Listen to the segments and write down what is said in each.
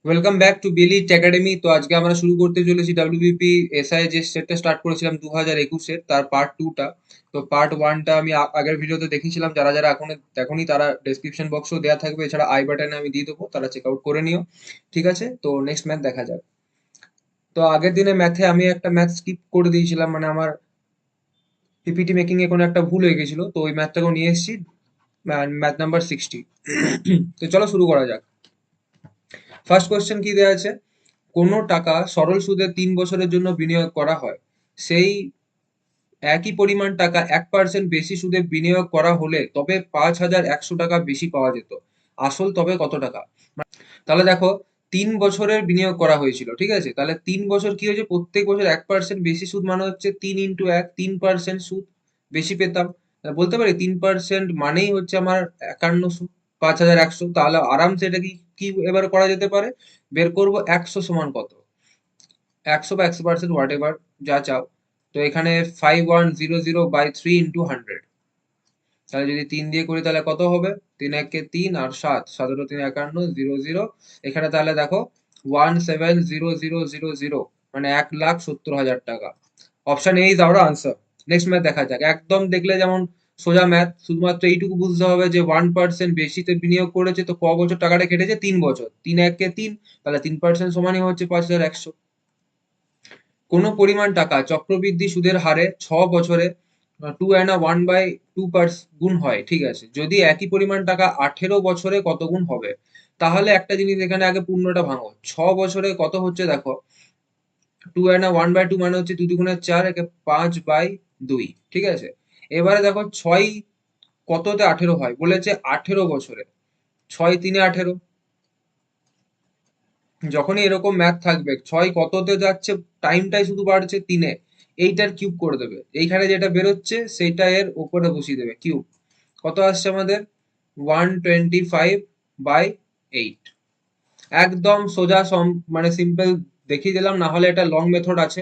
Welcome back to বিএলইট academy. তো আজকে আমরা শুরু করতে চলেছি ডাব্লিউবিপি এসআই যে সেটটা স্টার্ট করেছিলাম 2021-এর, তার পার্ট 2টা। তো পার্ট 1টা আমি আগের ভিডিওতে দেখিয়েছিলাম, যারা যারা এখনো দেখোনি তারা ডেসক্রিপশন বক্সও দেওয়া থাকবে, এছাড়া আই বাটনে আমি দিয়ে দেবো, তারা চেক আউট করে নিও। ঠিক আছে, তো নেক্সট ম্যাথ দেখা যাক। তো আগের দিনে ম্যাথে আমি একটা ম্যাথ স্কিপ করে দিয়েছিলাম, মানে আমার পিপিটি মেকিং এ কোনো একটা ভুল হয়ে গেছিল, তো ওই ম্যাথটাকেও নিয়ে এসেছি, ম্যাথ নাম্বার 60। তো চলো শুরু করা যাক। ফার্স্ট কোয়েশ্চেন কি দেওয়া আছে? কোনো টাকা সরল সুদে 3 বছরের জন্য বিনিয়োগ করা হয়, সেই একই পরিমাণ টাকা 1% বেশি সুদে বিনিয়োগ করা হলে তবে 5,100 টাকা বেশি পাওয়া যেত। আসল তবে কত টাকা? তাহলে দেখো, 3 বছরের বিনিয়োগ করা হয়েছিল, ঠিক আছে? তাহলে 3 বছর কি হয়েছে, প্রত্যেক বছর 1% বেশি সুদ, মানে হচ্ছে 3 × 1, 3% সুদ বেশি পেতাম। বলতে পারি 3% মানেই হচ্ছে আমার 5100, 5,100। তাহলে আরামসে এটা কি কি এবারে করা যেতে পারে, বের করবো 100 সমান কত, 100 বা 100% হোয়াট এভার যা চাও। তো এখানে 5100/3 × 100, তাহলে যদি 3 দিয়ে করি তাহলে কত হবে? 3 × 1 = 3 আর 7, 7 × 3 = 51, 0 0। এখানে তাহলে দেখো 170000, মানে 1,70,000 টাকা। Option A is our answer. Next math দেখা যাক। একদম দেখলে যেমন সোজা ম্যাথ, শুধুমাত্র এইটুকু বুঝতে হবে যে 1% বেশিতে বিনিয়োগ করেছে, তো ক বছর টাকাটা কেটেছে? 3 বছর। 3 × 1 = 3, তাহলে 3% সমানই হচ্ছে 5,100। কোনো পরিমাণ টাকা চক্রবৃদ্ধি সুদের হারে 6 বছরে 2 গুণ হয়, ঠিক আছে? যদি একই পরিমাণ টাকা 18 বছরে কত গুণ হবে? তাহলে একটা জিনিস এখানে আগে পূর্ণটা ভাঙো। 6 বছরে কত হচ্ছে দেখো, 2 মানে হচ্ছে 2 × 2 = 4, একে 5/2, ঠিক আছে? এবারে দেখো 6 কততে 18 হয়, বলেছে 18 বছরে। 6 × 3 = 18। যখনই এরকম ম্যাথ থাকবে, 6 কততে যাচ্ছে, টাইমটাই শুধু বাড়ছে 3-এ, এইটার কিউব করে দেবে। এইখানে যেটা বেরোচ্ছে সেইটা এর উপরে বসিয়ে দেবে কিউব। কত আসছে আমাদের? 125/8। একদম সোজা মানে সিম্পল দেখিয়ে দিলাম। না হলে এটা লং মেথড আছে,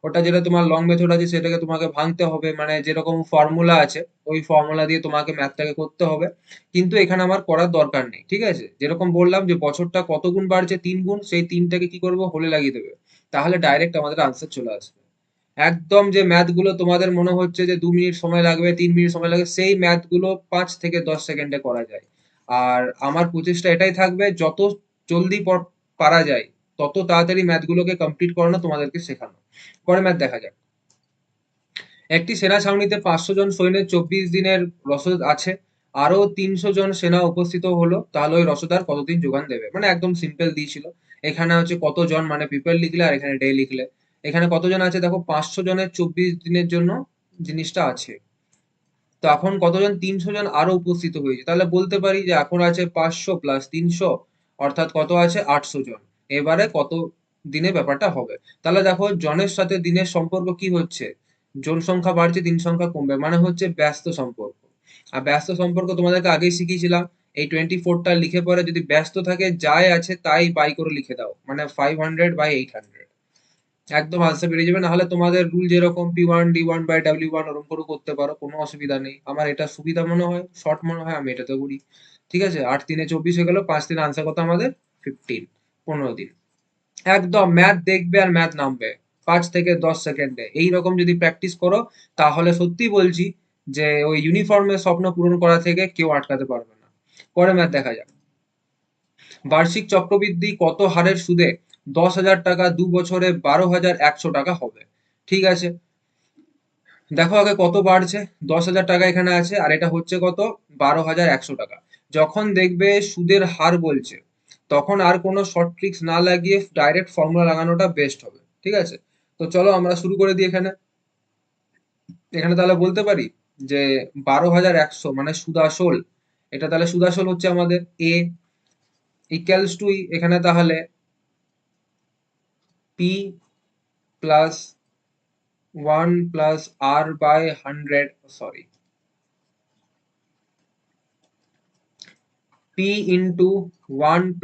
ওটা যেটা তোমার লং মেথড আছে সেটাকে তোমাকে ভাঙতে হবে, মানে যেরকম ফর্মুলা আছে ওই ফর্মুলা দিয়ে তোমাকে ম্যাথটাকে করতে হবে। কিন্তু এখানে আমার করার দরকার নেই, ঠিক আছে? যেরকম বললাম যে বছরটা কত গুণ বাড়ছে, 3 গুণ, সেই 3টাকে কি করবো, হোলে লাগিয়ে দেবে, তাহলে ডাইরেক্ট আমাদের আনসার চলে আসবে। একদম যে ম্যাথ গুলো তোমাদের মনে হচ্ছে যে 2 মিনিট সময় লাগবে, 3 মিনিট সময় লাগবে, সেই ম্যাথ গুলো 5 থেকে 10 সেকেন্ডে করা যায়। আর আমার প্রচেষ্টা এটাই থাকবে, যত জলদি পারা যায় তত তাড়াতাড়ি ম্যাথ গুলোকে কমপ্লিট করানো, তোমাদেরকে শেখানো। পরে ম্যাথ দেখা যাক। একটি সেনা ছাউনিতে 500 জন সৈন্যের 24 দিনের রসদ আছে, আরো 300 জন সেনা উপস্থিত হলো, তাহলে ওই রসদ আর কতদিন যোগান দেবে? মানে একদম সিম্পল দিয়েছিল। এখানে হচ্ছে কতজন মানে পিপল লিখলে, আর এখানে ডে লিখলে। এখানে কতজন আছে দেখো, 500 জনের 24 দিনের জন্য জিনিসটা আছে। তো এখন কতজন? 300 জন আরো উপস্থিত হয়েছে, তাহলে বলতে পারি যে এখন আছে 500 + 300, অর্থাৎ কত আছে? 800 জন। এবারে কত দিনে ব্যাপারটা হবে? তাহলে দেখো, জনের সাথে দিনের সম্পর্ক কি হচ্ছে, জন সংখ্যা বাড়ছে দিন সংখ্যা কমবে, মানে হচ্ছে ব্যস্ত সম্পর্ক। আর ব্যস্ত সম্পর্ক তোমাদেরকে আগেই শিখিয়েছিলাম। এই 24টা লিখে পরে যদি ব্যস্ত থাকে, যাই আছে তাই বাই করে লিখে দাও, মানে 500/800, একদম আনসার বেরিয়ে যাবে। না হলে তোমাদের রুল যেরকম P1 D1/W1 ওরকম করে করতে পারো, কোনো অসুবিধা নেই। আমার এটা সুবিধা মনে হয়, শর্ট মনে হয়, আমি এটাতে করি। ঠিক আছে, 8 × 3 = 24 হয়ে গেল, 5 দিন আনসার কত আমাদের? 15, 15 দিন। একদম ম্যাথ দেখবে আর ম্যাথ নামবে 5 থেকে 10 সেকেন্ডে। এইরকম যদি প্র্যাকটিস করো, তাহলে সত্যি বলছি যে ওই ইউনিফর্মের স্বপ্ন পূরণ করা থেকে কেউ আটকাতে পারবে না। পরে ম্যাথ দেখা যাক। বার্ষিক চক্রবৃদ্ধি কত হারের সুদে 10,000 টাকা 2 বছরে 12,100 টাকা হবে? ঠিক আছে, দেখো আগে কত বাড়ছে। 10,000 টাকা এখানে আছে, আর এটা হচ্ছে কত? 12,100 টাকা। যখন দেখবে সুদের হার বলছে, তখন আর কোনো শর্ট ট্রিক্স না লাগিয়ে ডাইরেক্ট ফর্মুলা লাগানোটা বেস্ট হবে, ঠিক আছে? তো চলো আমরা শুরু করে দিই। এখানে এখানে তাহলে বলতে পারি যে 12,100 মানে সুদাসল, এটা তাহলে সুদাসল হচ্ছে আমাদের এ ইকুয়ালস টু, এখানে তাহলে P plus 1 + r/100, sorry, p into 1 +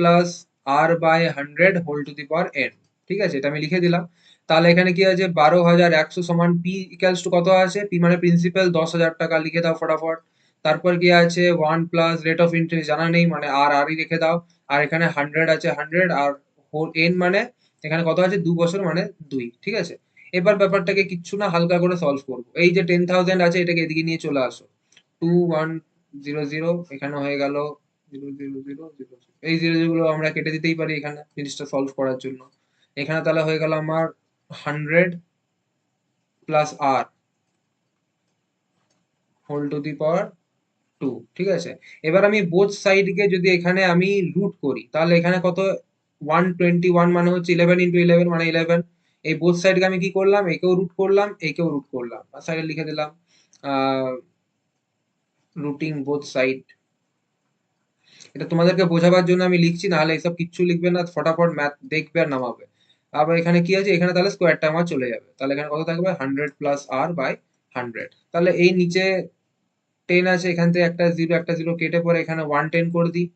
r/100 whole to the power n। ঠিক আছে, এটা আমি লিখে দিলাম। তাহলে এখানে কি আছে, 12,100 সমান p ইকুয়ালস টু কত আছে? p মানে প্রিন্সিপাল 10,000 টাকা, লিখে দাও ফটাফট। তারপর কি আছে, 1 প্লাস রেট অফ ইন্টারেস্ট জানা নেই, মানে আর আরই রেখে দাও। আর এখানে 100 আছে, 100 আর ওর n মানে এখানে কত আছে 2 বছর মানে 2, ঠিক আছে? এবার ব্যাপারটাকে কিচ্ছু না হালকা করে সলভ করব। এই যে 10,000 আছে এটাকে এদিকে নিয়ে চলে আসো। 2 1 0 0 এখানে হয়ে গেল 0 0 0 0 এই 0 0 গুলো আমরা কেটে দিতেই পারি এখানে জিনিসটা সলভ করার জন্য। এখানে তাহলে হয়ে গেল আমার 100 plus r whole to the power 2, ঠিক আছে? এবার আমি বোথ সাইডকে যদি এখানে আমি রুট করি তাহলে এখানে কত 121 মানে হচ্ছে 11 ইন্টু 11 মানে 11। এই বোথ সাইডকে আমি কি করলাম, একেও রুট করলাম একেও রুট করলাম, আর সাইডে লিখে দিলাম রুটিং বোথ সাইড। এটা তোমাদেরকে বোঝাবার জন্য আমি লিখছি, নাহলে এসব কিচ্ছু লিখবে না, ফটাফট ম্যাথ দেখবে আর নামাবে। আবার এখানে কি আছে, এখানে তাহলে স্কোয়ারটা আমার চলে যাবে, তাহলে এখানে কত থাকবে 100 প্লাস আর বাই 100। তাহলে এই নিচে 10 আছে, এখান থেকে একটা জিরো কেটে পরে এখানে 110 করে দিই।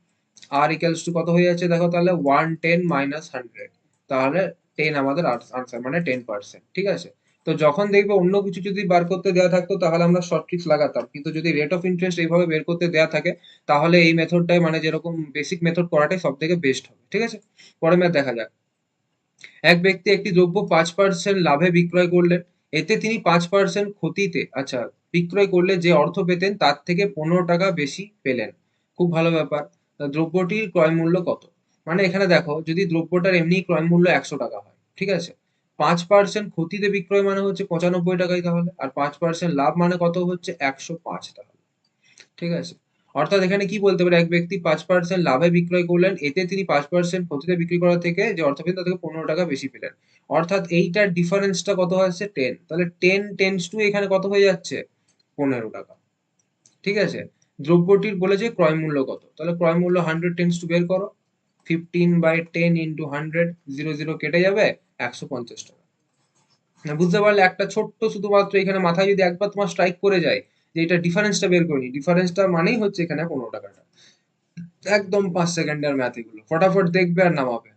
আর ইকুয়ালস টু কত হয়ে যাচ্ছে দেখো তাহলে 110 মাইনাস 100, তাহলে 10 আমাদের আনসার মানে 10%, ঠিক আছে? তো যখন দেখবে অন্য কিছু যদি বার করতে দেওয়া থাকতো তাহলে আমরা শর্ট ট্রিক্স লাগাতাম, কিন্তু যদি রেট অফ ইন্টারেস্ট এইভাবে বের করতে দেওয়া থাকে তাহলে এই মেথডটাই মানে যেরকম বেসিক মেথড করাটাই সব থেকে বেস্ট হবে, ঠিক আছে? পরের ম্যাথ দেখা যাক। এক ব্যক্তি একটি দ্রব্য 5% লাভে বিক্রয় করলেন, এতে তিনি 5% ক্ষতিতে আচ্ছা বিক্রয় করলে যে অর্থ পেতেন তার থেকে 15 টাকা বেশি পেলেন। খুব ভালো ব্যাপার। দ্রব্যটির ক্রয় মূল্য কত? মানে এখানে দেখো যদি দ্রব্যটার এমনি ক্রয় মূল্য 100 টাকা হয়, ঠিক আছে? 5% ক্ষতিতে বিক্রয় মানে হচ্ছে 95 টাকাই তাহলে, আর 5% লাভ মানে কত হচ্ছে 105 টাকা, ঠিক আছে? অর্থাৎ এখানে কি বলতে পারি, এক ব্যক্তি 5% লাভে বিক্রয় করলেন, এতে তিনি 5% ক্ষতিতে বিক্রি করা থেকে যে অর্থ পেলেন তার থেকে 15 টাকা বেশি পেলেন। অর্থাৎ এইটার ডিফারেন্সটা কত হচ্ছে 10, তাহলে 10 টেন্স টু এখানে কত হয়ে যাচ্ছে 15 টাকা, ঠিক আছে? দ্রব্যটির বলেছে ক্রয় মূল্য কত, তাহলে ক্রয় মূল্য 100 টেন্স টু বের করো। 15/10 ইন্টু 100, 0 0 কেটে যাবে 150 টাকা। না, বুঝতে পারলে? একটা ছোট্ট শুধুমাত্র এখানে মাথায় যদি একবার তোমার স্ট্রাইক করে যায় যে এটা ডিফারেন্সটা বের করে নি, ডিফারেন্সটা মানেই হচ্ছে এখানে 15 টাকাটা। একদম 5 সেকেন্ডের ম্যাথ এগুলো, ফটাফট দেখবে আর নামাবে।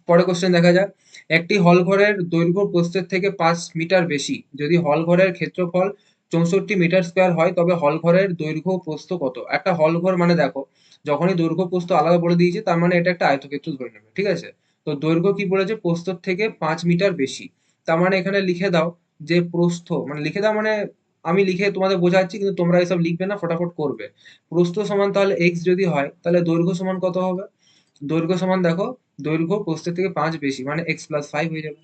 পরের কোশ্চেন দেখা যাক। একটি হল ঘরের দৈর্ঘ্য প্রস্থের থেকে 5 মিটার বেশি, যদি হল ঘরের ক্ষেত্রফল 64 মিটার স্কোয়ার হয় তবে হল ঘরের দৈর্ঘ্য প্রস্থ কত? একটা হল ঘর মানে দেখো যখনই দৈর্ঘ্য প্রস্থ আলাদা বলে দিয়েছে তার মানে এটা একটা আয়তক্ষেত্র ধরে নেবে, ঠিক আছে? তো দৈর্ঘ্য কি বলেছে, প্রস্থর থেকে 5 মিটার বেশি, তার মানে এখানে লিখে দাও যে প্রস্থ, মানে লিখে দাও মানে আমি লিখে তোমাদের বোঝাচ্ছি কিন্তু তোমরা এসব লিখবে না, ফটাফট করবে। প্রস্থ সমান তাহলে এক্স যদি হয় তাহলে দৈর্ঘ্য সমান কত হবে? দৈর্ঘ্য সমান দেখো দৈর্ঘ্য প্রস্থের থেকে 5 বেশি মানে x প্লাস 5 হয়ে যাবে,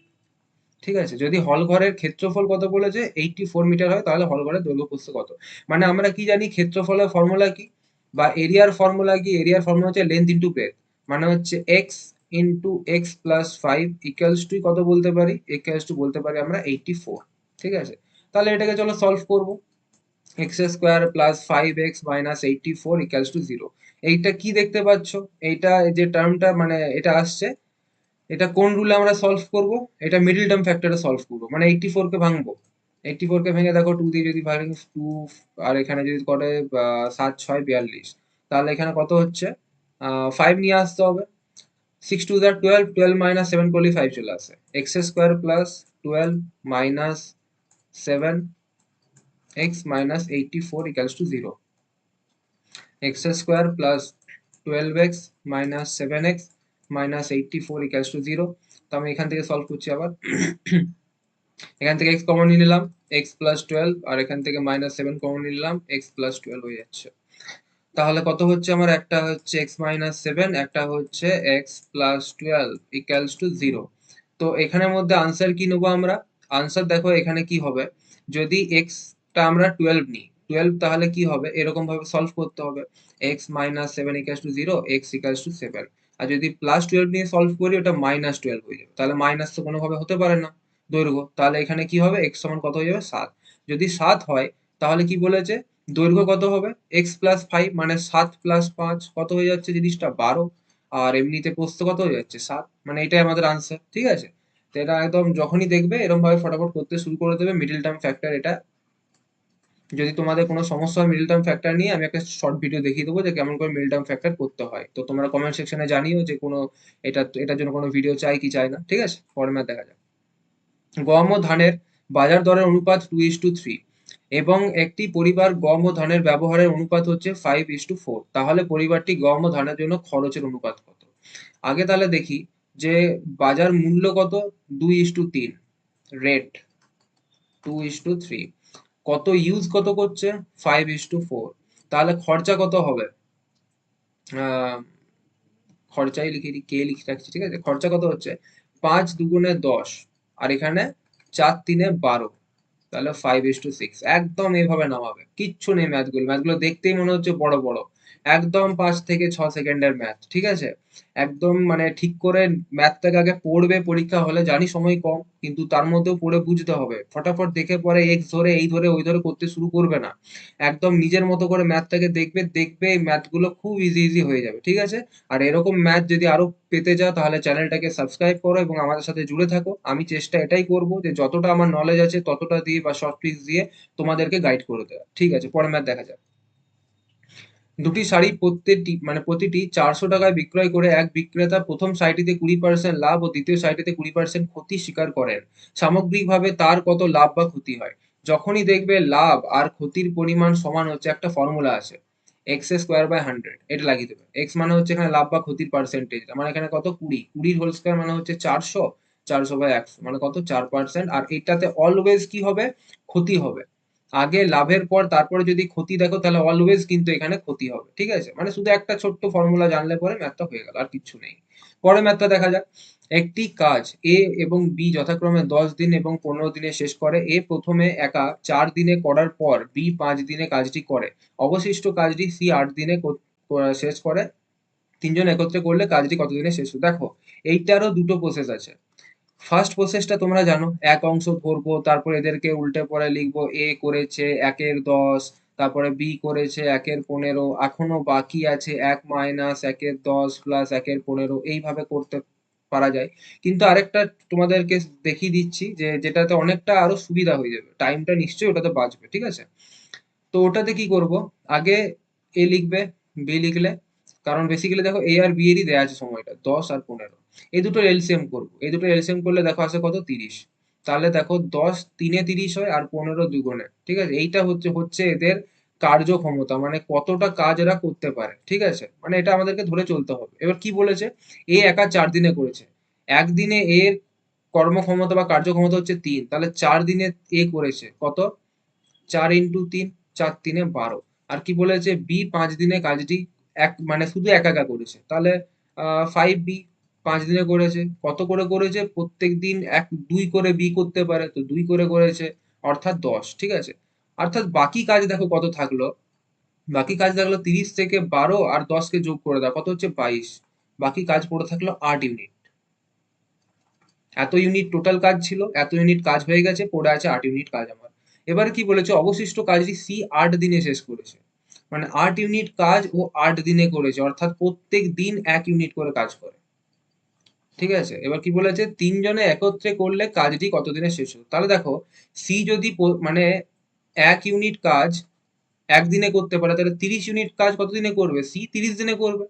ঠিক আছে? যদি হল ঘরের ক্ষেত্রফল কত বলেছে 84 মিটার হয় তাহলে হল ঘরের দৈর্ঘ্য প্রস্থ কত? মানে আমরা কি জানি ক্ষেত্রফলের ফর্মুলা কি বা এরিয়ার ফর্মুলা কি? এরিয়ার ফর্মুলা হচ্ছে লেন্থ ইনটু ব্রেডথ, মানে হচ্ছে x into x plus 5 equals to কত বলতে পারি? ইকুয়ালস টু বলতে পারি আমরা 84, ঠিক আছে? তাহলে এটাকে চলো সলভ করব। X square plus 5x minus 84 equals to 0। এইটা কি দেখতে পাচ্ছ? এইটা যে টার্মটা মানে এটা আসছে, এটা কোন রুলে আমরা সলভ করব? এটা মিডল টার্ম ফ্যাক্টরে সলভ করব, মানে 84 কে ভাঙবো। 84 কে ভেঙে দেখো 2 দিয়ে যদি ভাঙি 2, আর এখানে যদি করে 7 6 42, তাহলে এখানে কত হচ্ছে 5 নিয়ে আসতে হবে। 6 2 যা 12, 12 মাইনাস 7 করলে 5 চলে আসে। X square plus 12 minus 7 x minus 84 equals to 0। X square plus 12x minus 7x minus 84 equals to 0। তো আমি এখান থেকে সলভ করছি আবার। এখান থেকে x কমন নিয়ে নিলাম, x প্লাস 12, আর এখান থেকে মাইনাস 7 কমন নিলাম, x প্লাস 12 হয়ে যাচ্ছে। তাহলে কত হচ্ছে আমার, একটা হচ্ছে x মাইনাস 7, একটা হচ্ছে x প্লাস 12 ইকুয়ালস টু 0। তো এখানের মধ্যে আনসার কি নেবো আমরা? আনসার দেখো এখানে কি হবে, যদি x টা আমরা 12 নিই, 12 তাহলে কি হবে এরকম ভাবে সলভ করতে হবে। x minus 7 equals to 0, x equals to 7। আর যদি প্লাস 12 নিয়ে সলভ করি ওটা মাইনাস 12 হয়ে যাবে, তাহলে মাইনাস তো কোনোভাবে হতে পারে না দৈর্ঘ্য, তাহলে এখানে কি হবে x সমান কত হয়ে যাবে 7। যদি 7 হয় তাহলে কি বলেছে দৈর্ঘ্য কত হবে x প্লাস 5 মানে 7 প্লাস 5 কত হয়ে যাচ্ছে জিনিসটা 12, আর এমনিতে প্রস্থ কত হয়ে যাচ্ছে 7, মানে এটাই আমাদের আনসার, ঠিক আছে? তো এটা একদম যখনই দেখবে এরকম ভাবে ফটাফট করতে শুরু করে দেবে মিডল টার্ম ফ্যাক্টর এটা। যদি তোমাদের কোনো সমস্যা হয় মিডল টার্ম ফ্যাক্টর নিয়ে আমি একটা শর্ট ভিডিও দেখিয়ে দেবো যে কেমন করে মিডল টার্ম ফ্যাক্টর করতে হয়, তো তোমরা কমেন্ট সেকশনে জানিও যে কোনো এটার জন্য কোনো ভিডিও চাই কি চাই না, ঠিক আছে? পরের ম্যাথ দেখা যাক। গম ও ধানের বাজার দরের অনুপাত 2:3 এবং একটি পরিবার গম ও ধানের ব্যবহারের অনুপাত হচ্ছে 5:4, তাহলে পরিবারটি গম ও ধানের জন্য খরচের অনুপাত কত? আগে তাহলে দেখি যে বাজার মূল্য কত, 2:3, রেট 2:3, কত ইউজ কত করছে, 5:4, তাহলে খরচা কত হবে, আহ, খরচাই লিখে দিই, কে লিখে রাখছি, ঠিক আছে, খরচা কত হচ্ছে 5 × 2 = 10, আর এখানে 4 × 3 = 12, তাহলে 5:6, একদম এইভাবে নামাবে, কিচ্ছু নেই, ম্যাথগুলো দেখতেই মনে হচ্ছে বড় বড়, একদম 5 থেকে 6 সেকেন্ডের ম্যাথ, ঠিক আছে, একদম মানে ঠিক করে ম্যাথটাকে আগে পড়বে, পরীক্ষা হলে জানি সময় কম, কিন্তু তার মধ্যেও পড়ে বুঝতে হবে, ফটাফট দেখে পরে এক্স ধরে এই ধরে ওই ধরে করতে শুরু করবে না, একদম নিজের মতো করে ম্যাথটাকে দেখবে, দেখবে এই ম্যাথগুলো খুব ইজি ইজি হয়ে যাবে, ঠিক আছে। আর এরকম ম্যাথ যদি আরো পেতে চাও তাহলে চ্যানেলটাকে সাবস্ক্রাইব করো এবং আমাদের সাথে জুড়ে থাকো, আমি চেষ্টা এটাই করব যে যতটা আমার নলেজ আছে ততটা দিয়ে বা শর্ট ট্রিক্স দিয়ে তোমাদেরকে গাইড করে দেওয়া, ঠিক আছে, পরের ম্যাথ দেখা যাক। দুটি শাড়ি প্রতিটি 400 টাকায় বিক্রয় করে এক বিক্রেতা প্রথম সারিটিতে 20% লাভ ও দ্বিতীয় সারিটিতে 20% ক্ষতি স্বীকার করেন, সামগ্রিকভাবে তার কত লাভ বা ক্ষতি হয়। যখনই দেখবে লাভ আর ক্ষতির পরিমাণ সমান হচ্ছে, একটা ফর্মুলা আছে, x²/100, এটা লাগিয়ে দেবে। এক্স মানে হচ্ছে এখানে লাভ বা ক্ষতির পার্সেন্টেজ, মানে এখানে কত 20, 20 হোল স্কয়ার মানে হচ্ছে 400, 400/100 মানে কত 4%, আর এটাতে অলওয়েজ কি হবে, ক্ষতি হবে। আগে লাভের পর তারপরে যদি ক্ষতি দেখো তাহলে অলওয়েজ কিন্তু এখানে ক্ষতি হবে, ঠিক আছে, মানে শুধু একটা ছোট্ট ফর্মুলা জানলে পরে ম্যাথটা হয়ে গেল, আর কিচ্ছু নেই। পরের ম্যাথটা দেখা যাক। একটি কাজ এ এবং বি যথাক্রমে 10 দিন এবং 15 দিনে শেষ করে। এ প্রথমে একা 4 দিনে করার পর বি 5 দিনে কাজটি করে, অবশিষ্ট কাজটি সি 8 দিনে শেষ করে, তিনজন একত্রে করলে কাজটি কতদিনে শেষ হবে। দেখো এইটারও দুটো প্রসেস আছে। ফার্স্ট প্রসেসটা তোমরা জানো, এক অংশ ধরবো, তারপর এদেরকে উল্টে পরে লিখবো, এ করেছে 1/10, তারপরে বি করেছে 1/15, এখনো বাকি আছে 1 - 1/10 প্লাস 1/15, এইভাবে করতে পারা যায়। কিন্তু আরেকটা তোমাদেরকে দেখিয়ে দিচ্ছি যে যেটাতে অনেকটা আরো সুবিধা হয়ে যাবে, টাইমটা নিশ্চয়ই ওটাতে বাঁচবে, ঠিক আছে। তো ওটাতে কি করব, আগে এ লিখবে, বি লিখলে, কারণ বেসিক্যালি দেখো এ আর বি এরই দেয়া আছে সময়টা 10 আর 15, এই দুটোর এলসিএম করবো, এই দুটোর এলসিএম করলে দেখো আসে কত 30, তাহলে দেখো 10 × 3 = 30 হয়, আর 15 2 গুণে, ঠিক আছে, এইটা হচ্ছে হচ্ছে এদের কার্যক্ষমতা, মানে কতটা কাজ এরা করতে পারে, ঠিক আছে, মানে এটা আমাদেরকে ধরে চলতে হবে। এবার কি বলেছে, এ একা 4 দিনে করেছে, একদিনে এর কর্মক্ষমতা বা কার্যক্ষমতা হচ্ছে 3, তাহলে 4 দিনে এ করেছে কত, 4 × 3, 4 × 3 = 12, আর কি বলেছে বি 5 দিনে কাজটি এক মানে শুধু একা একা করেছে, তাহলে 5b 5 দিনে করেছে, কত করে করেছে, প্রত্যেক দিন 2 করে বি করতে পারে, তো 2 করে করেছে, অর্থাৎ 10, ঠিক আছে। অর্থাৎ বাকি কাজ দেখো কত থাকলো, বাকি কাজ থাকলো 30 থেকে 12 আর 10 কে যোগ করে দাও, কত হচ্ছে 22, বাকি কাজ পড়ে থাকলো 8 ইউনিট। এত ইউনিট টোটাল কাজ ছিল, এত ইউনিট কাজ হয়ে গেছে, পড়ে আছে 8 ইউনিট কাজ আমার। এবার কি বলেছে, অবশিষ্ট কাজটি সি 8 দিনে শেষ করেছে, মানে 8 ইউনিট কাজ ও 8 দিনে করেছে, অর্থাৎ প্রত্যেক দিন 1 ইউনিট করে কাজ করে, ঠিক আছে। এবার কি বলেছে, তিনজনে একত্রে করলে কাজটি কতদিনে শেষ হবে। তাহলে দেখো সি যদি মানে 1 ইউনিট কাজ একদিনে করতে পারে, তাহলে 30 ইউনিট কাজ কতদিনে করবে, সি 30 দিনে করবে।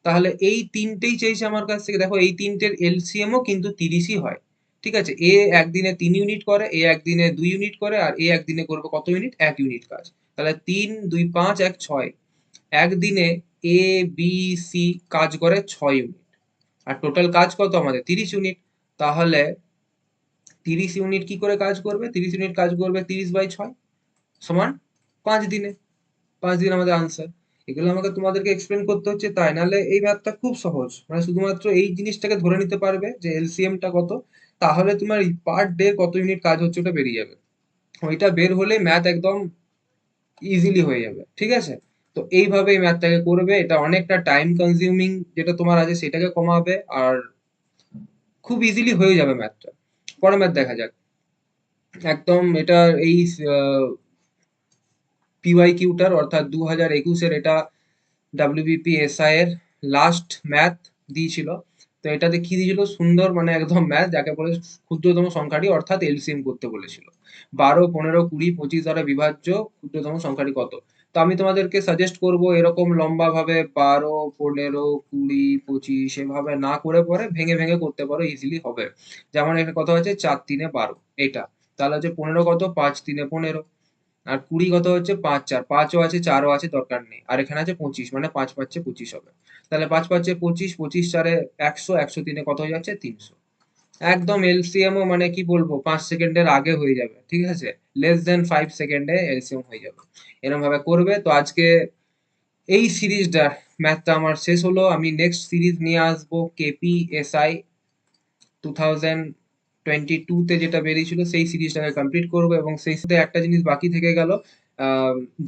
তাহলে এই তিনটেই চাইছে আমার কাছ থেকে, দেখো এই তিনটের এলসিএমও কিন্তু 30ই হয়, ঠিক আছে। এ একদিনে 3 ইউনিট করে, এ একদিনে 2 ইউনিট করে, আর এ একদিনে করবে কত ইউনিট, 1 ইউনিট কাজ, তাহলে 3 2 5 1 6, একদিনে এ বি সি কাজ করে 6 ইউনিট, আর টোটাল কাজ কত আমাদের 30 ইউনিট, তাহলে 30 ইউনিট কি করে কাজ করবে, 30 ইউনিট কাজ করবে 30/6 সমান 5 দিনে, 5 দিন আমাদের আনসার। এগুলো আমাকে তোমাদেরকে এক্সপ্লেন করতে হচ্ছে তাই, নাহলে এই ম্যাথটা খুব সহজ, মানে শুধুমাত্র এই জিনিসটাকে ধরে নিতে পারবে যে এলসিএম টা কত, তাহলে তোমার পার ডে কত ইউনিট কাজ হচ্ছে ওটা বেরিয়ে যাবে, ওইটা বের হলে ম্যাথ একদম ইজিলি হয়ে যাবে, ঠিক আছে। তো এইভাবে এই ম্যাথটাকে করবে, এটা অনেকটা টাইম কনজিউমিং যেটা তোমার আছে সেটাকে কমাবে, আর খুব ইজিলি হয়ে যাবে ম্যাথটা। পরের ম্যাথ দেখা যাক। একদম এটা এই পিওয়াইকিউটার অর্থাৎ 2021-এর এটা WBPSI এর লাস্ট ম্যাথ দিয়েছিল। তো এটাতে কি দিয়েছিল, সুন্দর মানে একদম ম্যাথ যাকে বলে ক্ষুদ্রতম সংখ্যাটি অর্থাৎ এলসিএম করতে বলেছিল। 12 15 20 25 দ্বারা বিভাজ্য ক্ষুদ্রতম সংখ্যাটি কত। তো আমি তোমাদেরকে সাজেস্ট করব এরকম লম্বা ভাবে 12 15 20 25 এভাবে না করে পরে ভেঙে ভেঙে করতে পারো, ইজিলি হবে। যেমন এখানে কথা হচ্ছে 4 3 12, এটা তাহলে হচ্ছে 15 কত, 5 3 15, আর 20 কত হচ্ছে 5 4, 5ও আছে 4ও আছে, দরকার নেই, আর এখানে আছে 25, মানে 5 5 25 হবে। তাহলে 5 × 5 = 25, 25 × 4 = 100, 103 কত হয়ে যাচ্ছে? 300। একদম এলসিএম ও মানে কি বলবো 5 সেকেন্ডের আগে হয়ে যাবে। ঠিক আছে? লেস দ্যান 5 সেকেন্ডে এলসিএম হয়ে যাবে। এরকম ভাবে করবে। তো আজকে এই সিরিজটার ম্যাথটা আমার শেষ হলো। আমি নেক্সট সিরিজ নিয়ে আসবো কেপিএসআই 2022 তে যেটা বেরিয়েছিল সেই সিরিজটাকে কমপ্লিট করবো এবং সেই সাথে একটা জিনিস বাকি থেকে গেল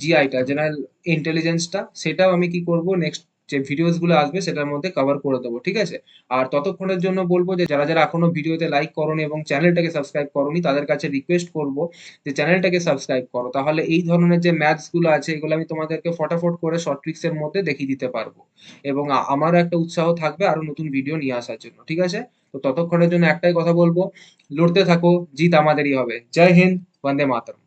জিআইটা জেনারেল ইন্টেলিজেন্সটা সেটাও আমি কি করব নেক্সট যে ভিডিওস গুলো আসবে সেটার মধ্যে কভার করে দেবো ঠিক আছে। আর ততক্ষণের জন্য বলবো যে যারা যারা এখনো ভিডিওতে লাইক করোনি এবং চ্যানেলটাকে সাবস্ক্রাইব করোনি তাদের কাছে রিকোয়েস্ট করব যে চ্যানেলটাকে সাবস্ক্রাইব করো, তাহলে এই ধরনের যে ম্যাথস গুলো আছে এগুলো আমি তোমাদেরকে ফটাফট করে শর্ট ট্রিক্স এর মধ্যে দেখিয়ে দিতে পারবো এবং আমারও একটা উৎসাহ থাকবে আরো নতুন ভিডিও নিয়ে আসার জন্য। ঠিক আছে? তো ততক্ষণের জন্য একটাই কথা বলবো, লড়তে থাকো, জিত আমাদেরই হবে। জয় হিন্দ, বন্দে মাতরম।